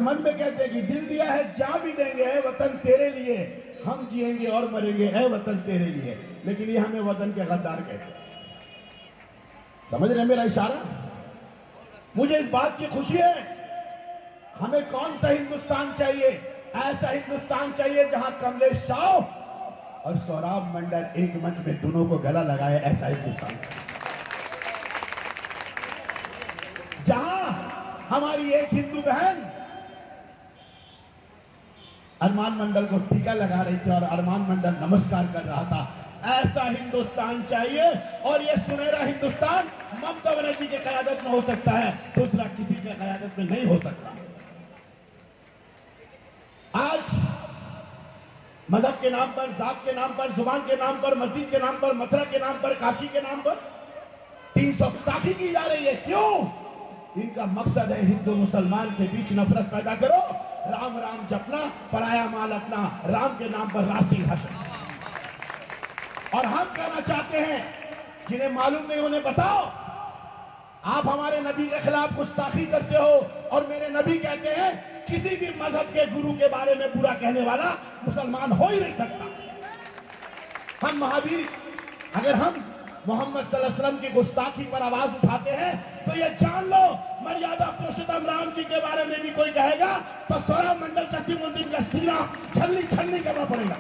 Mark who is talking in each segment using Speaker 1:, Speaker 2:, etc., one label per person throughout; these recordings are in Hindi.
Speaker 1: मन में कहते हैं कि दिल दिया है जा भी देंगे, है वतन तेरे लिए, हम जिएंगे और मरेंगे, है वतन तेरे लिए। लेकिन ये हमें वतन के गद्दार कहते हैं। समझ रहे हैं मेरा इशारा? मुझे इस बात की खुशी है, हमें कौन सा हिंदुस्तान चाहिए? ऐसा हिंदुस्तान चाहिए जहां कमलेश शाह और सौरभ मंडल एक मंच में दोनों को गला लगाए, ऐसा हिंदुस्तान। जहां हमारी एक हिंदू बहन अरमान मंडल को टीका लगा रही थी और अरमान मंडल नमस्कार कर रहा था, ऐसा हिंदुस्तान चाहिए। और यह सुनहरा हिंदुस्तान ममता बनर्जी के क़यादत में हो सकता है, दूसरा किसी के क़यादत में नहीं हो सकता। आज मजहब के नाम पर, जात के नाम पर, जुबान के नाम पर, मस्जिद के नाम पर, मथुरा के नाम पर, काशी के नाम पर 300 की जा रही है। क्यों? इनका मकसद है हिंदू मुसलमान के बीच नफरत पैदा करो, राम राम जपना, पराया माल अपना, राम के नाम पर राष्ट्रीय भाषण। और हम कहना चाहते हैं, जिन्हें मालूम नहीं उन्हें बताओ, आप हमारे नबी के खिलाफ गुस्ताखी करते हो और मेरे नबी कहते हैं किसी भी मजहब के गुरु के बारे में बुरा कहने वाला मुसलमान हो ही नहीं सकता। हम महावीर, अगर हम मोहम्मद सल्लल्लाहु अलैहि वसल्लम की गुस्ताखी पर आवाज उठाते हैं तो ये जान लो, मर्यादा पुरुषोत्तम राम जी के बारे में भी कोई कहेगा तो सौरभ मंडल कसीमुद्दीन का सीना छलनी छलनी करना पड़ेगा।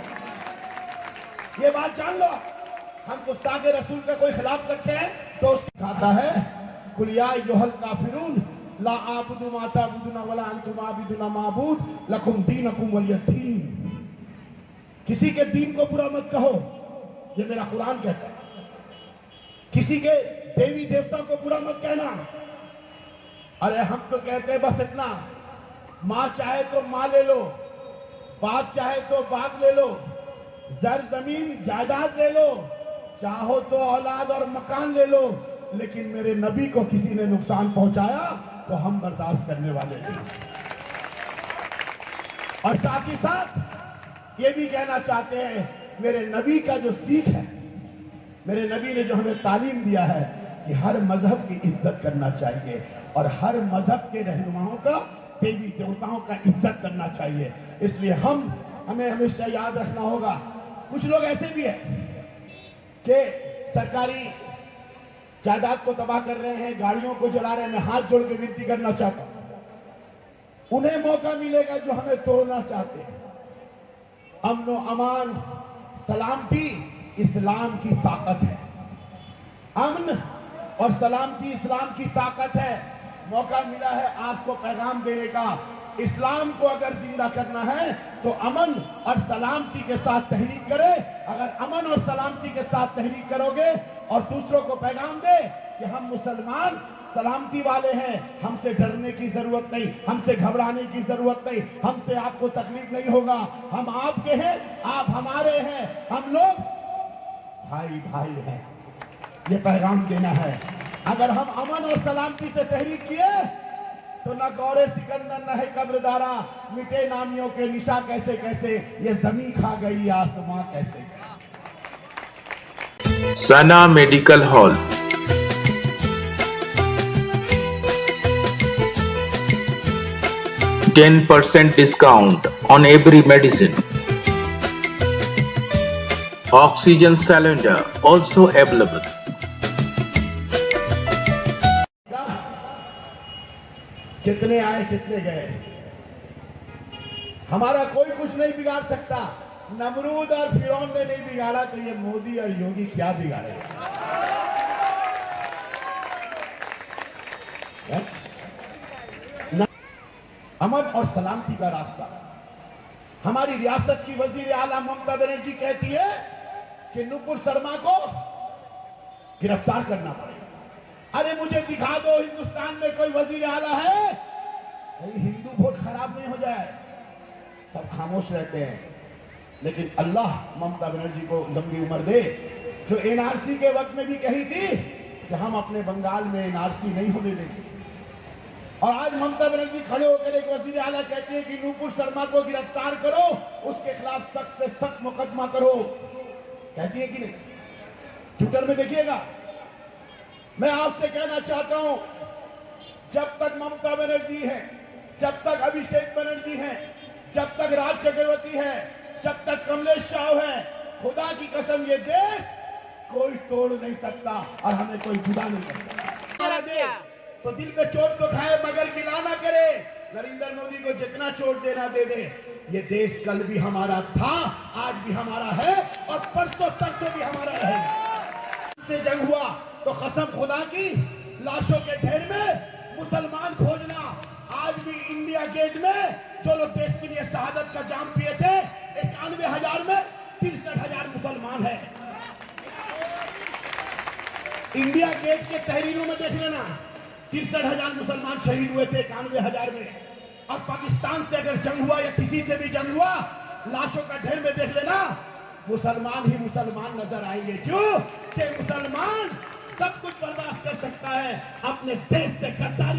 Speaker 1: ये बात जान लो। हम गुस्ताखे रसूल का कोई खिलाफ करते हैं तो उसको खाता है कुलिया योहल काफिरून ला आबुदु माता बुदुना वला अंतुम आबिदुना माबूद लकुम दीनकुम वलिय दीन। किसी के दीन को बुरा मत कहो, ये मेरा कुरान कहता है। किसी के देवी देवता को बुरा मत कहना। अरे हम तो कहते हैं बस इतना, मां चाहे तो मां ले लो, बाप चाहे तो बाप ले लो, जर जमीन जायदाद ले लो, चाहो तो औलाद और मकान ले लो, लेकिन मेरे नबी को किसी ने नुकसान पहुंचाया तो हम बर्दाश्त करने वाले नहीं। और साथ ही साथ ये भी कहना चाहते हैं, मेरे नबी का जो सीख है, मेरे नबी ने जो हमें तालीम दिया है कि हर मजहब की इज्जत करना चाहिए और हर मजहब के रहनुमाओं का, देवी देवताओं का इज्जत करना चाहिए। इसलिए हमें हमेशा याद रखना होगा। कुछ लोग ऐसे भी हैं कि सरकारी जायदाद को तबाह कर रहे हैं, गाड़ियों को जला रहे हैं। मैं हाथ जोड़ के विनती करना चाहता हूं, उन्हें मौका मिलेगा जो हमें तोड़ना चाहते हैं। अमन व अमान, सलामती इस्लाम की ताकत है। अमन और सलामती इस्लाम की ताकत है। मौका मिला है आपको पैगाम देने का। इस्लाम को अगर जिंदा करना है तो अमन और सलामती के साथ तहरीक करे। अगर अमन और सलामती के साथ तहरीक करोगे और दूसरों को पैगाम दे कि हम मुसलमान सलामती वाले हैं, हमसे डरने की जरूरत नहीं, हमसे घबराने की जरूरत नहीं, हमसे आपको तकलीफ नहीं होगा, हम आपके हैं, आप हमारे हैं, हम लोग भाई भाई हैं, ये पैगाम देना है। अगर हम अमन और सलामती से तहरीक किए तो न गौरे सिकंदर न है कब्रदारा, मिटे नामियों के निशा कैसे कैसे, ये जमीन खा गई आसमां कैसे।
Speaker 2: सना medical hall, %10 discount on every medicine. Oxygen cylinder also available.
Speaker 1: कितने आए कितने गए, हमारा कोई कुछ नहीं बिगाड़ सकता। नमरूद और फिरौन ने नहीं बिगाड़ा तो ये मोदी और योगी क्या बिगाड़ेगा? अमन और सलामती का रास्ता। हमारी रियासत की वजीर आला ममता बनर्जी कहती है कि नुपुर शर्मा को गिरफ्तार करना पड़ेगा। अरे मुझे दिखा दो हिंदुस्तान में कोई वजीर आला है, कहीं हिंदू वोट खराब नहीं हो जाए। सब खामोश रहते हैं, लेकिन अल्लाह ममता बनर्जी को लंबी उम्र दे, जो एनआरसी के वक्त में भी कही थी कि हम अपने बंगाल में एनआरसी नहीं होने देंगे। और आज ममता बनर्जी खड़े होकर एक वजीर आला कहती है कि नुपुर शर्मा को गिरफ्तार करो, उसके खिलाफ सख्त से सख्त मुकदमा करो। कहती है कि नहीं? ट्विटर में देखिएगा। मैं आपसे कहना चाहता हूं, जब तक ममता बनर्जी है, जब तक अभिषेक बनर्जी हैं, जब तक राज चक्रवर्ती है, जब तक कमलेश साहू है, खुदा की कसम ये देश कोई तोड़ नहीं सकता और हमें कोई जुदा नहीं कर सकता। हमारा देश तो दिल पे चोट तो खाए मगर गिला ना करे। नरेंद्र मोदी को जितना चोट देना दे दे। ये देश कल भी हमारा था, आज भी हमारा है और परसों तक तो भी हमारा रहेगा। से जंग हुआ तो कसम खुदा की लाशों के ढेर में मुसलमान खोजना। आज भी इंडिया गेट में जो लोग देश के लिए शहादत का जाम पिए थे, 91,000 में 63,000 मुसलमान है। इंडिया गेट के तहरीरों में देख लेना, 63,000 मुसलमान शहीद हुए थे 91,000 में। और पाकिस्तान से अगर जंग हुआ या किसी से भी जंग हुआ, लाशों का ढेर में देख लेना, मुसलमान ही मुसलमान नजर आएंगे। क्यों? कि मुसलमान सब कुछ बर्दाश्त कर सकता है, अपने देश से गद्दारी